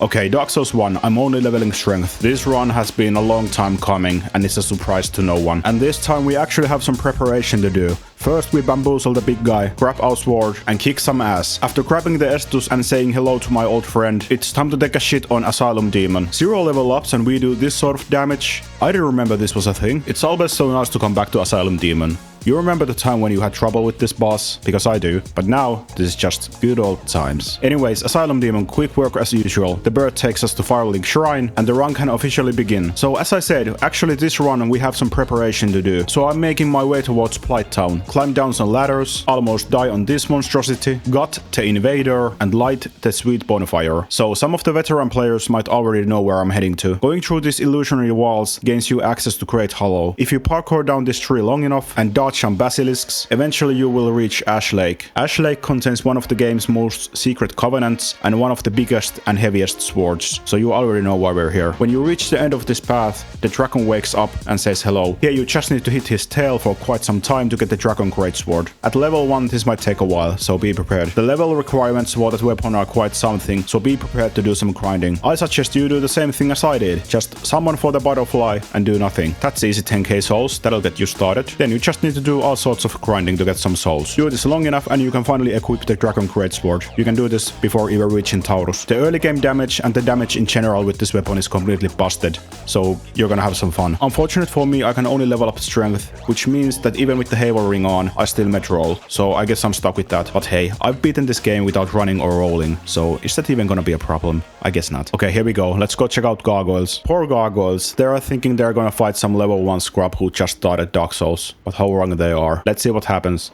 Okay, Dark Souls 1, I'm only leveling strength. This run has been a long time coming and it's a surprise to no one. And this time we actually have some preparation to do. First we bamboozle the big guy, grab our sword and kick some ass. After grabbing the Estus and saying hello to my old friend, it's time to take a shit on Asylum Demon. 0 level ups and we do this sort of damage. I didn't remember this was a thing. It's always so nice to come back to Asylum Demon. You remember the time when you had trouble with this boss? Because I do. But now, this is just good old times. Anyways, Asylum Demon, quick work as usual. The bird takes us to Firelink Shrine, and the run can officially begin. So as I said, actually this run we have some preparation to do. So I'm making my way towards Blight Town. Climb down some ladders, almost die on this monstrosity, got the invader, and light the sweet bonfire. So some of the veteran players might already know where I'm heading to. Going through these illusionary walls gains you access to Great Hollow. If you parkour down this tree long enough and dodge some basilisks, eventually you will reach Ash Lake. Ash Lake contains one of the game's most secret covenants and one of the biggest and heaviest swords, so you already know why we're here. When you reach the end of this path, the dragon wakes up and says hello. Here you just need to hit his tail for quite some time to get the dragon Greatsword. At level 1 this might take a while, so be prepared. The level requirements for that weapon are quite something, so be prepared to do some grinding. I suggest you do the same thing as I did, just summon for the butterfly and do nothing. That's easy 10k souls, that'll get you started. Then you just need to do all sorts of grinding to get some souls. Do this long enough and you can finally equip the Dragon Greatsword. You can do this before even reaching Taurus. The early game damage and the damage in general with this weapon is completely busted, so you're gonna have some fun. Unfortunate for me, I can only level up strength, which means that even with the Havel ring on, I still med roll, so I guess I'm stuck with that. But hey, I've beaten this game without running or rolling, so is that even gonna be a problem? I guess not. Okay, here we go. Let's go check out Gargoyles. Poor Gargoyles. They're thinking they're gonna fight some level 1 scrub who just started Dark Souls, but how wrong they are. Let's see what happens.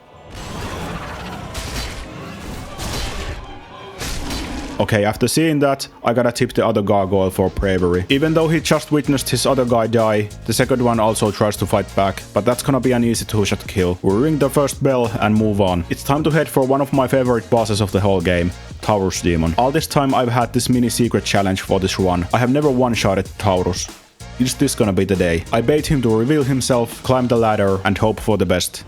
Okay, after seeing that, I gotta tip the other gargoyle for bravery. Even though he just witnessed his other guy die, the second one also tries to fight back, but that's gonna be an easy 2-shot kill. We ring the first bell and move on. It's time to head for one of my favorite bosses of the whole game, Taurus Demon. All this time I've had this mini secret challenge for this run. I have never one-shotted Taurus. Is this gonna be the day? I bait him to reveal himself, climb the ladder and hope for the best.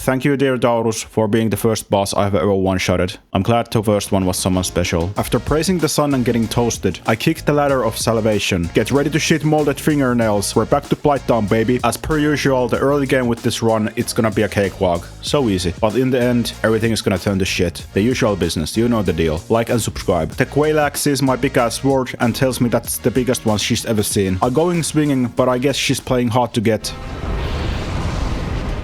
Thank you, dear Taurus, for being the first boss I've ever one-shotted. I'm glad the first one was someone special. After praising the sun and getting toasted, I kick the ladder of salvation. Get ready to shit molded fingernails. We're back to Blight Town, baby. As per usual, the early game with this run, it's gonna be a cakewalk. So easy. But in the end, everything is gonna turn to shit. The usual business, you know the deal. Like and subscribe. The Quailax sees my big-ass sword and tells me that's the biggest one she's ever seen. I'm going swinging, but I guess she's playing hard to get.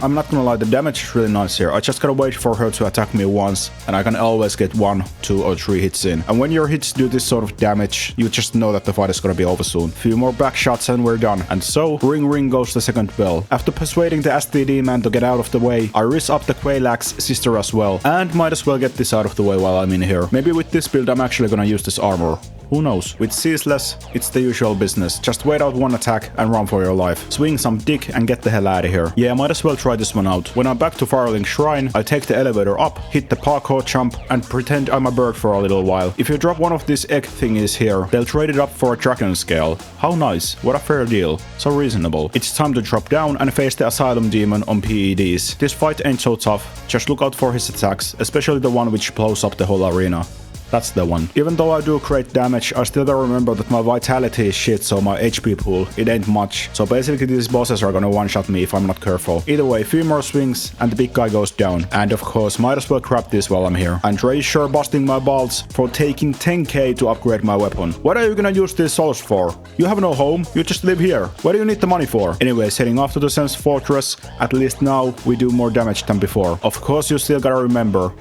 I'm not gonna lie, the damage is really nice here. I just gotta wait for her to attack me once, and I can always get 1, 2 or 3 hits in. And when your hits do this sort of damage, you just know that the fight is gonna be over soon. Few more back shots and we're done. And so, ring ring goes the second bell. After persuading the STD man to get out of the way, I riz up the Quailax sister as well. And might as well get this out of the way while I'm in here. Maybe with this build I'm actually gonna use this armor. Who knows? With Ceaseless, it's the usual business. Just wait out one attack and run for your life. Swing some dick and get the hell out of here. Yeah, I might as well try this one out. When I'm back to Firelink Shrine, I take the elevator up, hit the parkour jump, and pretend I'm a bird for a little while. If you drop one of these egg thingies here, they'll trade it up for a dragon scale. How nice. What a fair deal. So reasonable. It's time to drop down and face the Asylum Demon on PEDs. This fight ain't so tough. Just look out for his attacks, especially the one which blows up the whole arena. That's the one. Even though I do great damage, I still gotta remember that my vitality is shit, so my HP pool, it ain't much. So basically these bosses are gonna one-shot me if I'm not careful. Either way, few more swings and the big guy goes down. And of course, might as well grab this while I'm here. And Trey's sure busting my balls for taking 10k to upgrade my weapon. What are you gonna use these souls for? You have no home, you just live here. What do you need the money for? Anyways, heading off to the Sense Fortress. At least now we do more damage than before. Of course, you still gotta remember,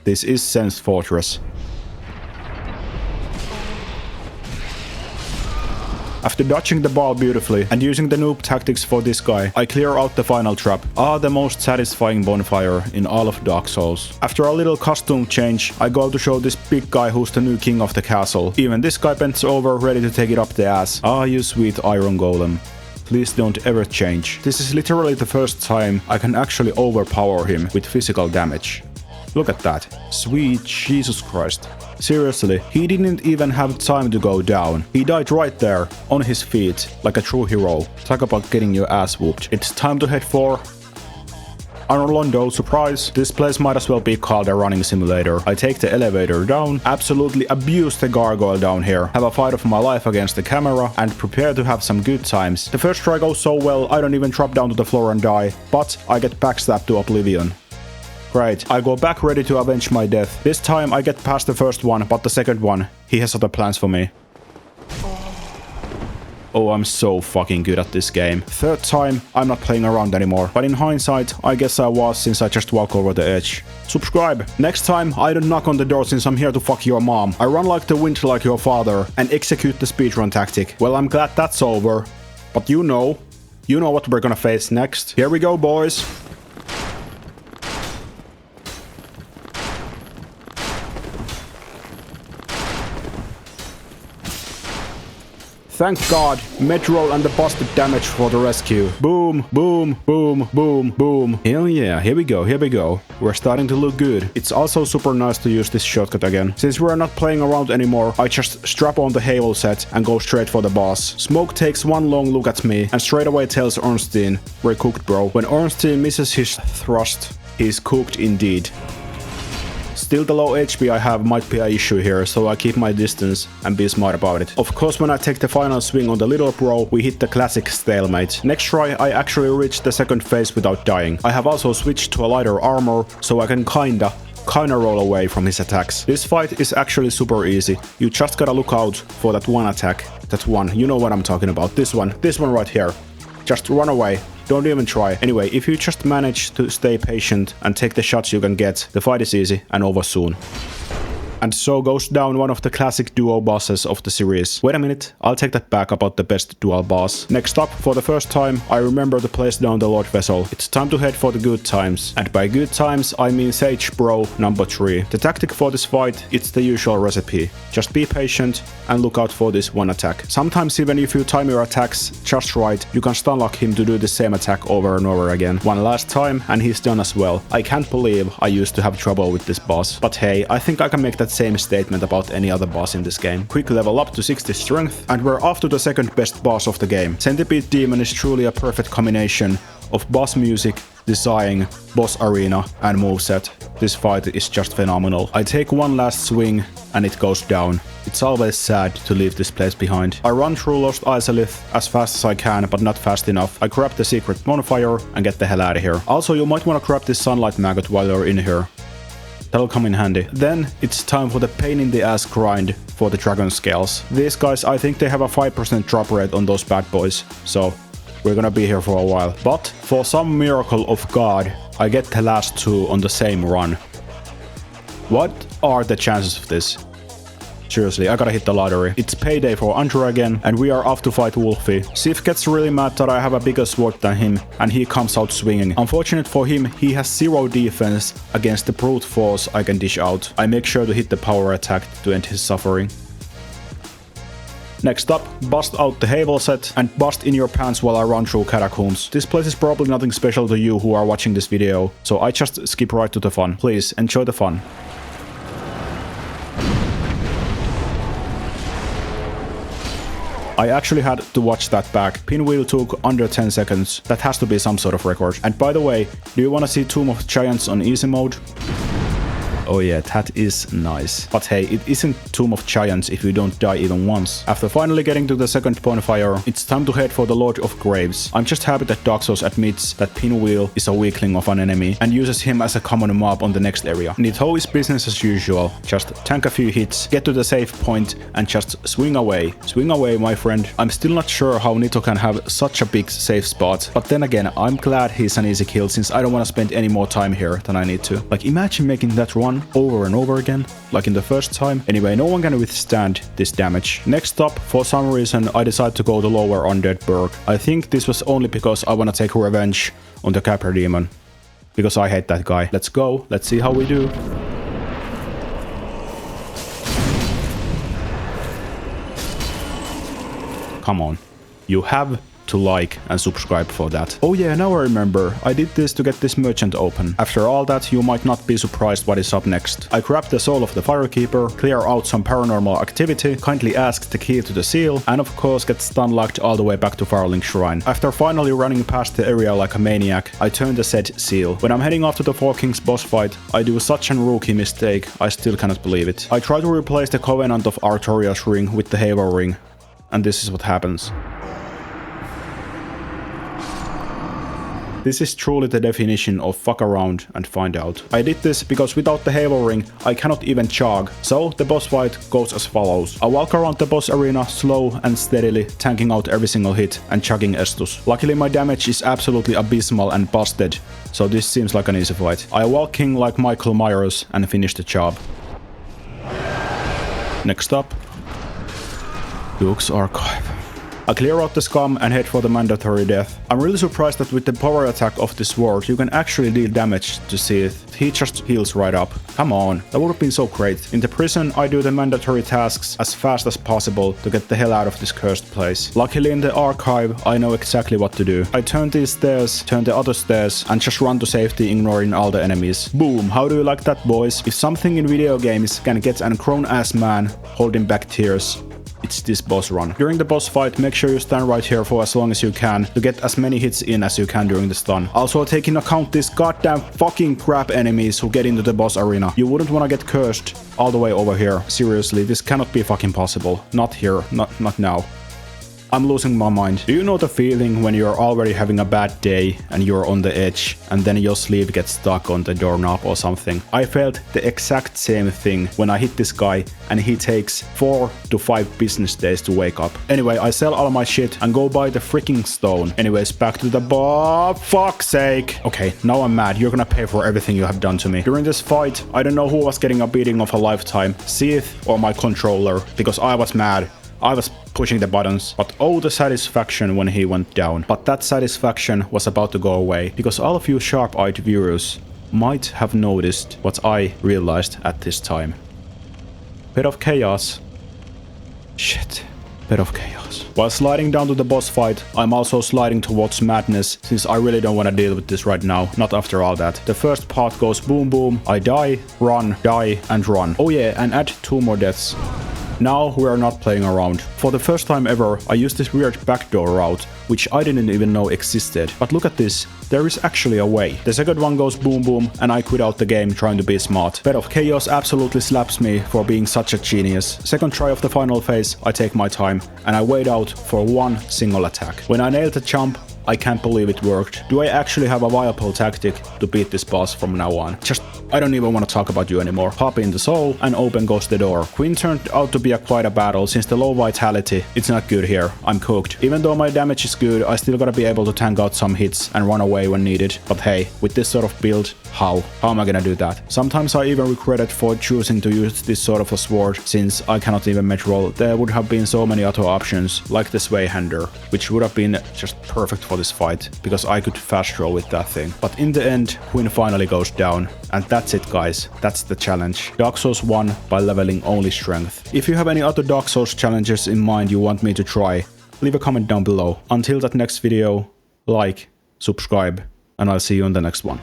this is Sense Fortress. After dodging the ball beautifully and using the noob tactics for this guy, I clear out the final trap. The most satisfying bonfire in all of Dark Souls. After a little costume change, I go to show this big guy who's the new king of the castle. Even this guy bends over, ready to take it up the ass. You sweet iron golem. Please don't ever change. This is literally the first time I can actually overpower him with physical damage. Look at that. Sweet Jesus Christ. Seriously, he didn't even have time to go down. He died right there, on his feet, like a true hero. Talk about getting your ass whooped. It's time to head for Anor Londo, surprise. This place might as well be called a running simulator. I take the elevator down, absolutely abuse the gargoyle down here, have a fight of my life against the camera, and prepare to have some good times. The first try goes so well, I don't even drop down to the floor and die, but I get backstabbed to oblivion. Great, I go back ready to avenge my death. This time I get past the first one, but the second one, he has other plans for me. Oh, I'm so fucking good at this game. Third time, I'm not playing around anymore. But in hindsight, I guess I was, since I just walk over the edge. Subscribe. Next time, I don't knock on the door since I'm here to fuck your mom. I run like the wind like your father and execute the speedrun tactic. Well, I'm glad that's over. But you know what we're gonna face next. Here we go, boys. Thank God, Metro and the busted damage for the rescue. Boom, boom, boom, boom, boom. Hell yeah, here we go, here we go. We're starting to look good. It's also super nice to use this shortcut again. Since we're not playing around anymore, I just strap on the Halo set and go straight for the boss. Smoke takes one long look at me and straight away tells Ornstein, "We're cooked, bro." When Ornstein misses his thrust, he's cooked indeed. Still, the low HP I have might be an issue here, so I keep my distance and be smart about it. Of course, when I take the final swing on the little bro, we hit the classic stalemate. Next try, I actually reach the second phase without dying. I have also switched to a lighter armor, so I can kinda roll away from his attacks. This fight is actually super easy. You just gotta look out for that one attack. That one, you know what I'm talking about. This one right here. Just run away. Don't even try. Anyway, if you just manage to stay patient and take the shots you can get, the fight is easy and over soon. And so goes down one of the classic duo bosses of the series. Wait a minute, I'll take that back about the best dual boss. Next up, for the first time, I remember to place down the Lord Vessel. It's time to head for the good times. And by good times, I mean Sage Bro number 3. The tactic for this fight, it's the usual recipe. Just be patient and look out for this one attack. Sometimes even if you time your attacks just right, you can stun lock him to do the same attack over and over again. One last time and he's done as well. I can't believe I used to have trouble with this boss. But hey, I think I can make that same statement about any other boss in this game. Quick level up to 60 strength, and we're off to the second best boss of the game. Centipede Demon is truly a perfect combination of boss music, design, boss arena, and moveset. This fight is just phenomenal. I take one last swing and it goes down. It's always sad to leave this place behind. I run through Lost Isolith as fast as I can, but not fast enough. I grab the secret bonfire and get the hell out of here. Also, you might want to grab this sunlight maggot while you're in here. That'll come in handy. Then it's time for the pain in the ass grind for the dragon scales. These guys, I think they have a 5% drop rate on those bad boys, so we're gonna be here for a while. But for some miracle of God, I get the last two on the same run. What are the chances of this? Seriously, I gotta hit the lottery. It's payday for Anor again, and we are off to fight Wolfie. Seath gets really mad that I have a bigger sword than him, and he comes out swinging. Unfortunate for him, he has 0 defense against the brute force I can dish out. I make sure to hit the power attack to end his suffering. Next up, bust out the Havel set and bust in your pants while I run through catacombs. This place is probably nothing special to you who are watching this video, so I just skip right to the fun. Please, enjoy the fun. I actually had to watch that back. Pinwheel took under 10 seconds. That has to be some sort of record. And by the way, do you want to see Tomb of Giants on easy mode? Oh yeah, that is nice. But hey, it isn't Tomb of Giants if you don't die even once. After finally getting to the second bonfire, it's time to head for the Lord of Graves. I'm just happy that Dark Souls admits that Pinwheel is a weakling of an enemy and uses him as a common mob on the next area. Nitho is business as usual. Just tank a few hits, get to the safe point and just swing away. Swing away, my friend. I'm still not sure how Nitho can have such a big safe spot. But then again, I'm glad he's an easy kill since I don't want to spend any more time here than I need to. Like, imagine making that run over and over again, like in the first time. Anyway, no one can withstand this damage. Next up, for some reason, I decide to go to lower Undead Berg. I think this was only because I want to take revenge on the Capra Demon, because I hate that guy. Let's go, let's see how we do. Come on, you have to like and subscribe for that. Oh yeah, now I remember, I did this to get this merchant open. After all that, you might not be surprised what is up next. I grabbed the soul of the Firekeeper, clear out some paranormal activity, kindly ask the key to the seal, and of course get stun locked all the way back to Firelink Shrine. After finally running past the area like a maniac, I turn the said seal. When I'm heading off to the Four Kings boss fight, I do such an rookie mistake, I still cannot believe it. I try to replace the Covenant of Artorias ring with the Halo ring, and this is what happens. This is truly the definition of fuck around and find out. I did this because without the Halo ring, I cannot even chug, so the boss fight goes as follows. I walk around the boss arena slow and steadily, tanking out every single hit and chugging Estus. Luckily my damage is absolutely abysmal and busted, so this seems like an easy fight. I walk King like Michael Myers and finish the job. Next up, Duke's Archive. I clear out the scum and head for the mandatory death. I'm really surprised that with the power attack of this sword you can actually deal damage to Seath. He just heals right up. Come on, that would have been so great. In the prison I do the mandatory tasks as fast as possible to get the hell out of this cursed place. Luckily in the archive I know exactly what to do. I turn these stairs, turn the other stairs and just run to safety ignoring all the enemies. Boom, how do you like that boys? If something in video games can get a grown ass man holding back tears, it's this boss run. During the boss fight, make sure you stand right here for as long as you can to get as many hits in as you can during the stun. Also take into account these goddamn fucking crap enemies who get into the boss arena. You wouldn't want to get cursed all the way over here. Seriously, this cannot be fucking possible. Not here, not now. I'm losing my mind. Do you know the feeling when you're already having a bad day and you're on the edge and then your sleeve gets stuck on the doorknob or something? I felt the exact same thing when I hit this guy and he takes 4 to 5 business days to wake up. Anyway, I sell all my shit and go buy the freaking stone. Anyways, back to the fuck's sake. Okay, now I'm mad. You're gonna pay for everything you have done to me. During this fight, I don't know who was getting a beating of a lifetime, Seath or my controller, because I was mad. I was pushing the buttons, but oh the satisfaction when he went down. But that satisfaction was about to go away, because all of you sharp-eyed viewers might have noticed what I realized at this time. Bit of chaos. Shit. Bit of chaos. While sliding down to the boss fight, I'm also sliding towards madness, since I really don't want to deal with this right now, not after all that. The first part goes boom boom, I die, die, and run. Oh yeah, and add 2 more deaths. Now we are not playing around. For the first time ever, I used this weird backdoor route, which I didn't even know existed. But look at this, there is actually a way. The second one goes boom boom and I quit out the game trying to be smart. Bit of chaos absolutely slaps me for being such a genius. Second try of the final phase, I take my time and I wait out for one single attack. When I nailed the jump, I can't believe it worked. Do I actually have a viable tactic to beat this boss from now on? I don't even want to talk about you anymore. Pop in the soul and open goes the door. Queen turned out to be quite a battle since the low vitality. It's not good here. I'm cooked. Even though my damage is good, I still gotta be able to tank out some hits and run away when needed. But hey, with this sort of build, how am I gonna do that? Sometimes I even regretted for choosing to use this sort of a sword, since I cannot even mid-roll. There would have been so many other options, like the sway hander, which would have been just perfect for this fight, because I could fast roll with that thing. But in the end, Queen finally goes down, and that's it guys, that's the challenge. Dark Souls 1 by leveling only strength. If you have any other Dark Souls challenges in mind you want me to try, leave a comment down below. Until that next video, like, subscribe, and I'll see you in the next one.